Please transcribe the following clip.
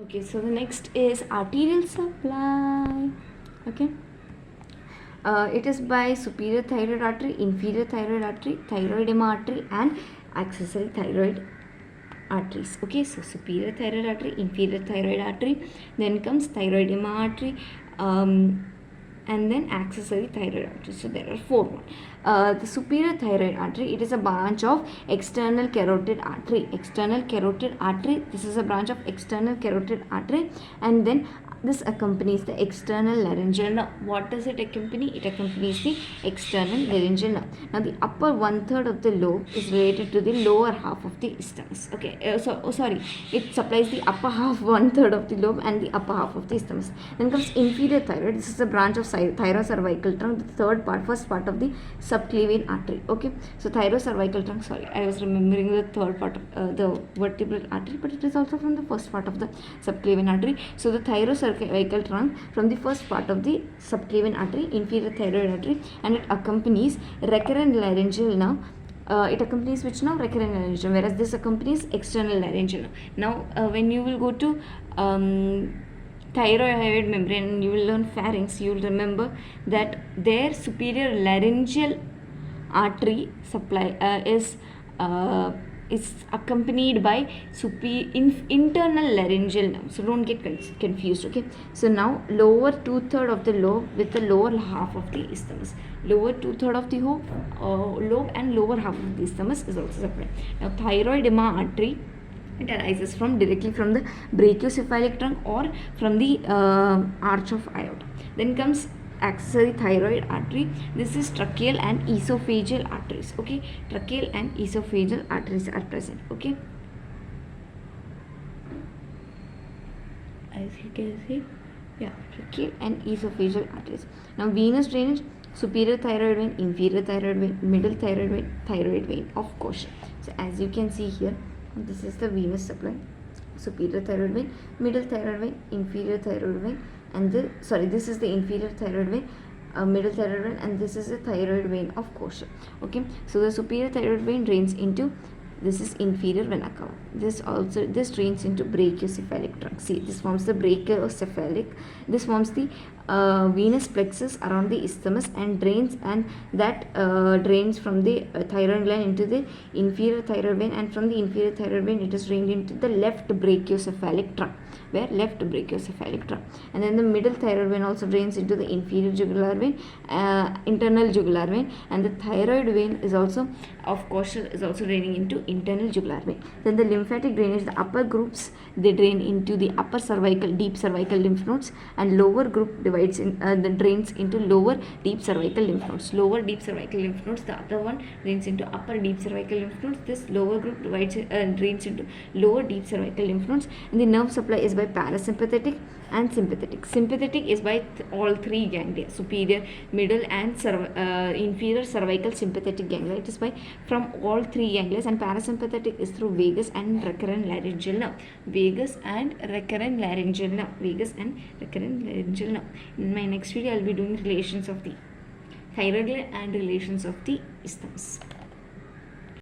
Okay, so the next is arterial supply. Okay. It is by superior thyroid artery, inferior thyroid artery, thyroidema artery, and accessory thyroid arteries. Okay, so superior thyroid artery, inferior thyroid artery, then comes thyroidema artery, and then accessory thyroid artery. So there are four. The superior thyroid artery, it is a branch of external carotid artery. External carotid artery, this is a branch of external carotid artery, and then this accompanies the external laryngeal nerve. What does it accompany? It accompanies the external laryngeal nerve. Now the upper 1/3 of the lobe is related to the lower half of the isthmus. Okay, it supplies the upper half 1/3 of the lobe and the upper half of the isthmus. Then comes inferior thyroid. This is a branch of thyrocervical trunk, the first part of the subclavian artery. Okay, so thyrocervical trunk. Sorry, I was remembering the third part of the vertebral artery, but it is also from the first part of the subclavian artery. So the thyrocervical trunk from the first part of the subclavian artery, inferior thyroid artery, and it accompanies recurrent laryngeal nerve. It accompanies which now? Recurrent laryngeal, whereas this accompanies external laryngeal nerve. Now, when you will go to thyroid membrane and you will learn pharynx, you will remember that their superior laryngeal artery supply is accompanied by internal laryngeal nerve. So don't get confused. Okay, so now lower 2/3 of the lobe with the lower half of the isthmus. Lower 2/3 of the lobe and lower half of the isthmus is also supplied. Now thyroidema artery, it arises directly from the brachiocephalic trunk or from the arch of aorta. Then comes accessory thyroid artery. This is tracheal and esophageal arteries. Okay, tracheal and esophageal arteries are present. Okay, as you can see, yeah, tracheal and esophageal arteries. Now venous drainage: superior thyroid vein, inferior thyroid vein, middle thyroid vein of Cauchy. So as you can see here, this is the venous supply: superior thyroid vein, middle thyroid vein, inferior thyroid vein, and this is the inferior thyroid vein, middle thyroid vein, and this is the thyroid vein of Cauchy. Okay, so the superior thyroid vein drains into, this is inferior vena cava. This drains into brachiocephalic trunk. See, this forms the brachiocephalic. This forms the venous plexus around the isthmus and drains from the thyroid gland into the inferior thyroid vein, and from the inferior thyroid vein it is drained into the left brachiocephalic trunk. Left brachiocephalic trunk. And then the middle thyroid vein also drains into the inferior jugular vein, internal jugular vein, and the thyroid vein is also of Cauchy is also draining into internal jugular vein. Then the lymphatic drainage: the upper groups, they drain into the upper cervical, deep cervical lymph nodes, and lower group drains into lower deep cervical lymph nodes. Lower deep cervical lymph nodes, the other one drains into upper deep cervical lymph nodes. This lower group drains into lower deep cervical lymph nodes. And the nerve supply is by parasympathetic and sympathetic. Sympathetic is by all three ganglia: superior, middle, and inferior cervical sympathetic ganglia. It is by from all three ganglia, and parasympathetic is through vagus and recurrent laryngeal nerve. Vagus and recurrent laryngeal nerve. Vagus and recurrent laryngeal nerve. In my next video, I will be doing relations of the thyroid gland and relations of the isthmus.